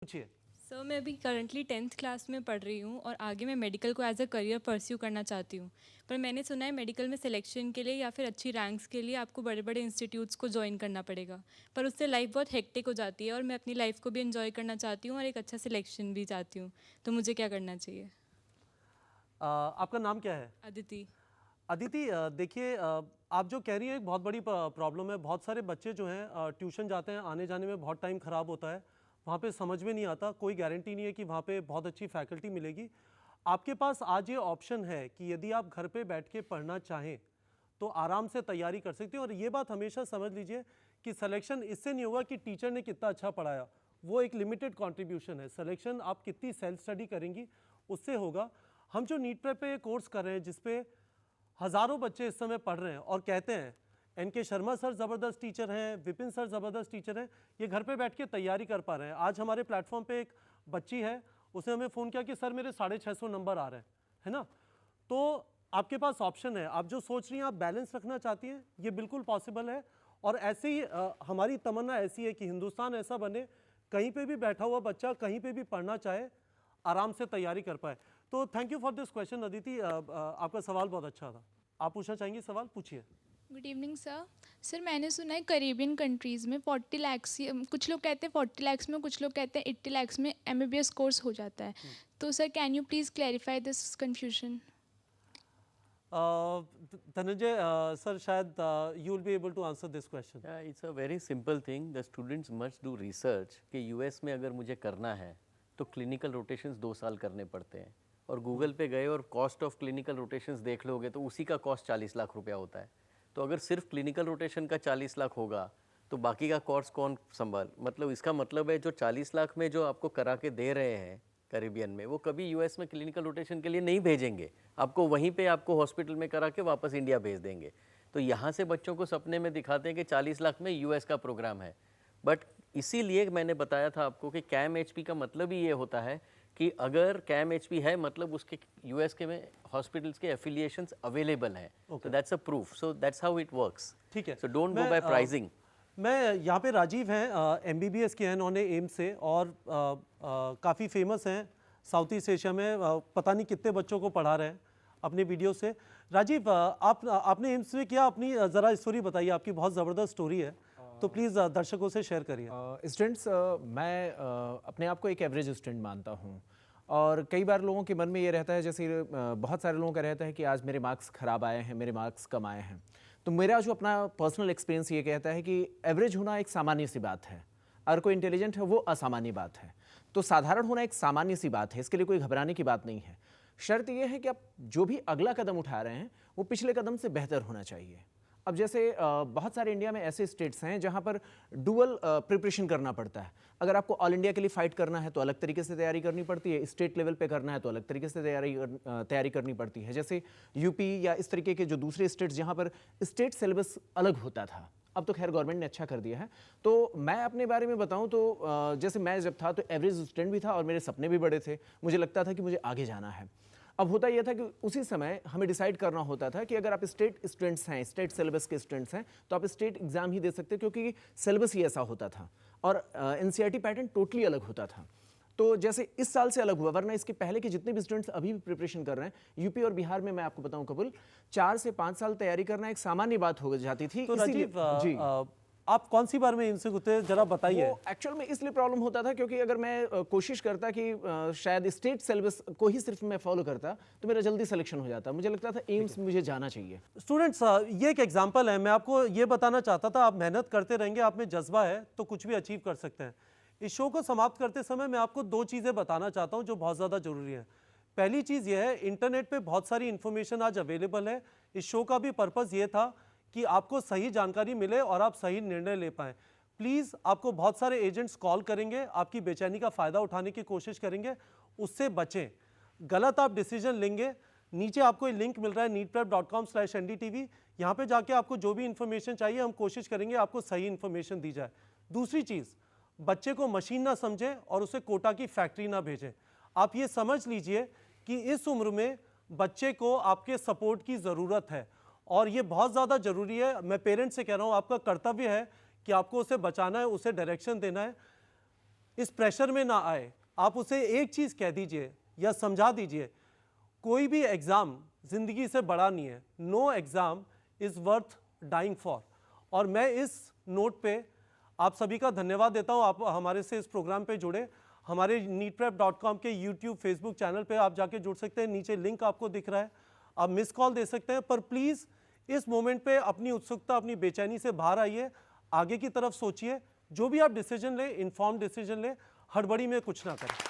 पूछिए। सर मैं अभी करंटली 10th क्लास में पढ़ रही हूँ और आगे मैं मेडिकल को एज अ करियर परस्यू करना चाहती हूँ। पर मैंने सुना है मेडिकल में सिलेक्शन के लिए या फिर अच्छी रैंक्स के लिए आपको बड़े बड़े इंस्टीट्यूट्स को ज्वाइन करना पड़ेगा। पर उससे लाइफ बहुत हेक्टिक हो जाती है और मैं अपनी लाइफ को भी एंजॉय करना चाहती हूँ और एक अच्छा सिलेक्शन भी चाहती हूँ। तो मुझे क्या करना चाहिए? आपका नाम क्या है? अदिति। अदिति, देखिए, आप जो कह रही हैं एक बहुत बड़ी प्रॉब्लम है। बहुत सारे बच्चे जो हैं ट्यूशन जाते हैं, आने जाने में बहुत टाइम ख़राब होता है, वहाँ पे समझ में नहीं आता, कोई गारंटी नहीं है कि वहाँ पे बहुत अच्छी फैकल्टी मिलेगी। आपके पास आज ये ऑप्शन है कि यदि आप घर पे बैठ के पढ़ना चाहें तो आराम से तैयारी कर सकते हैं। और ये बात हमेशा समझ लीजिए कि सिलेक्शन इससे नहीं होगा कि टीचर ने कितना अच्छा पढ़ाया, वो एक लिमिटेड कंट्रीब्यूशन है। सिलेक्शन आप कितनी सेल्फ स्टडी करेंगी उससे होगा। हम जो नीट प्रेप पे कोर्स कर रहे हैं जिसपे हज़ारों बच्चे इस समय पढ़ रहे हैं और कहते हैं एनके शर्मा सर ज़बरदस्त टीचर हैं, विपिन सर ज़बरदस्त टीचर हैं, ये घर पे बैठ के तैयारी कर पा रहे हैं। आज हमारे प्लेटफॉर्म पे एक बच्ची है, उसने हमें फ़ोन किया कि सर मेरे 650 नंबर आ रहे हैं, है ना। तो आपके पास ऑप्शन है। आप जो सोच रही हैं, आप बैलेंस रखना चाहती हैं, ये बिल्कुल पॉसिबल है। और ऐसे ही हमारी तमन्ना ऐसी है कि हिंदुस्तान ऐसा बने, कहीं पे भी बैठा हुआ बच्चा कहीं पे भी पढ़ना चाहे आराम से तैयारी कर पाए। तो thank you for this question Aditi, आपका सवाल बहुत अच्छा था। आप पूछना चाहेंगे सवाल, पूछिए। Good evening sir. सर मैंने सुना है करेबियन कंट्रीज़ में 40 लैक्स, कुछ लोग कहते हैं 40 लैक्स में, कुछ लोग कहते हैं 80 लैक्स में एमबीबीएस कोर्स हो जाता है। तो sir can you please clarify this confusion? Dhananjay sir, शायद you will be able to answer this question. It's a very simple thing. The students must do research कि यूएस में अगर मुझे करना है तो क्लिनिकल रोटेशंस 2 साल करने पड़ते हैं। और गूगल पे गए और कॉस्ट ऑफ क्लिनिकल रोटेशंस देख लोगे तो उसी का कॉस्ट 40 लाख रुपया होता है। तो अगर सिर्फ क्लिनिकल रोटेशन का 40 लाख होगा तो बाकी का कोर्स कौन मतलब इसका मतलब है जो 40 लाख में जो आपको करा के दे रहे हैं कैरिबियन में, वो कभी यूएस में क्लिनिकल रोटेशन के लिए नहीं भेजेंगे आपको, वहीं पे आपको हॉस्पिटल में करा के वापस इंडिया भेज देंगे। तो यहाँ से बच्चों को सपने में दिखाते हैं कि 40 लाख में यूएस का प्रोग्राम है। बट इसीलिए मैंने बताया था आपको कि कैम एचपी का मतलब ही ये होता है कि अगर कैम एचपी है मतलब उसके यूएस के में हॉस्पिटल्स के एफिलिएशंस अवेलेबल हैं। तो that's a proof, so that's how it works. ठीक है, सो डोंट गो मैं बाय प्राइसिंग। मैं यहाँ पे राजीव हैं, एमबीबीएस के हैं इन्होंने एम्स से, और काफ़ी फेमस हैं साउथ ईस्ट एशिया में। पता नहीं कितने बच्चों को पढ़ा रहे हैं अपने वीडियो से। राजीव, आपने एम्स में किया, अपनी ज़रा स्टोरी बताइए, आपकी बहुत ज़बरदस्त स्टोरी है, तो प्लीज़ दर्शकों से शेयर करिए। स्टूडेंट्स, मैं अपने आप को एक एवरेज स्टूडेंट मानता हूँ। और कई बार लोगों के मन में ये रहता है, जैसे बहुत सारे लोगों का रहता है कि आज मेरे मार्क्स ख़राब आए हैं, मेरे मार्क्स कम आए हैं। तो मेरा जो अपना पर्सनल एक्सपीरियंस ये कहता है कि एवरेज होना एक सामान्य सी बात है, अगर कोई इंटेलिजेंट है वो असामान्य बात है। तो साधारण होना एक सामान्य सी बात है, इसके लिए कोई घबराने की बात नहीं है। शर्त यह है कि आप जो भी अगला कदम उठा रहे हैं वो पिछले कदम से बेहतर होना चाहिए। अब जैसे बहुत सारे इंडिया में ऐसे स्टेट्स हैं जहां पर डुअल प्रिपरेशन करना पड़ता है। अगर आपको ऑल इंडिया के लिए फाइट करना है तो अलग तरीके से तैयारी करनी पड़ती है, स्टेट लेवल पे करना है तो अलग तरीके से तैयारी करनी पड़ती है। जैसे यूपी या इस तरीके के जो दूसरे स्टेट्स जहां पर स्टेट सिलेबस अलग होता था, अब तो खैर गवर्नमेंट ने अच्छा कर दिया है। तो मैं अपने बारे में बताऊं तो जैसे मैं जब था तो एवरेज स्टूडेंट भी था और मेरे सपने भी बड़े थे, मुझे लगता था कि मुझे आगे जाना है। अब होता यह था कि उसी समय हमें डिसाइड करना होता था कि अगर आप स्टेट स्टूडेंट्स हैं, स्टेट सिलेबस के स्टूडेंट्स हैं, तो आप स्टेट एग्जाम ही दे सकते, क्योंकि सिलेबस ही ऐसा होता था और एनसीईआरटी पैटर्न टोटली अलग होता था। तो जैसे इस साल से अलग हुआ, वरना इसके पहले के जितने भी स्टूडेंट्स अभी भी प्रिपरेशन कर रहे हैं यूपी और बिहार में, मैं आपको बताऊं कबुल 4 से 5 साल तैयारी करना एक सामान्य बात हो जाती थी। तो राजीव, आप कौन सी बार में इनसे गुजरे, जरा बताइए। एक्चुअल में इसलिए प्रॉब्लम होता था क्योंकि अगर मैं कोशिश करता कि शायद स्टेट सिलेबस को ही सिर्फ मैं फॉलो करता तो मेरा जल्दी सिलेक्शन हो जाता। मुझे लगता था एम्स मुझे जाना चाहिए। स्टूडेंट्स, ये एक एग्जांपल है, मैं आपको ये बताना चाहता था, आप मेहनत करते रहेंगे, आप में जज्बा है तो कुछ भी अचीव कर सकते हैं। इस शो को समाप्त करते समय मैं आपको 2 चीज़ें बताना चाहता हूँ जो बहुत ज़्यादा जरूरी है। पहली चीज़ यह है, इंटरनेट पे बहुत सारी इंफॉर्मेशन आज अवेलेबल है। इस शो का भी पर्पज़ ये था कि आपको सही जानकारी मिले और आप सही निर्णय ले पाएँ। प्लीज़, आपको बहुत सारे एजेंट्स कॉल करेंगे, आपकी बेचैनी का फ़ायदा उठाने की कोशिश करेंगे, उससे बचें। गलत आप डिसीजन लेंगे, नीचे आपको एक लिंक मिल रहा है neetprep.com/ndtv, यहाँ पे जाके आपको जो भी इंफॉर्मेशन चाहिए हम कोशिश करेंगे आपको सही इंफॉर्मेशन दी जाए। दूसरी चीज़, बच्चे को मशीन ना समझें और उसे कोटा की फैक्ट्री ना भेजें। आप ये समझ लीजिए कि इस उम्र में बच्चे को आपके सपोर्ट की ज़रूरत है और ये बहुत ज़्यादा ज़रूरी है। मैं पेरेंट्स से कह रहा हूँ, आपका कर्तव्य है कि आपको उसे बचाना है, उसे डायरेक्शन देना है। इस प्रेशर में ना आए। आप उसे एक चीज़ कह दीजिए या समझा दीजिए, कोई भी एग्ज़ाम ज़िंदगी से बड़ा नहीं है। No exam is worth dying for. और मैं इस नोट पे आप सभी का धन्यवाद देता हूँ। आप हमारे से इस प्रोग्राम पे जुड़े। हमारे neetprep.com के यूट्यूब फेसबुक चैनल पे आप जाके जुड़ सकते हैं, नीचे लिंक आपको दिख रहा है, आप मिस कॉल दे सकते हैं। पर प्लीज़ इस मोमेंट पे अपनी उत्सुकता, अपनी बेचैनी से बाहर आइए, आगे की तरफ सोचिए, जो भी आप डिसीजन लें इन्फॉर्म डिसीजन लें, हड़बड़ी में कुछ ना करें।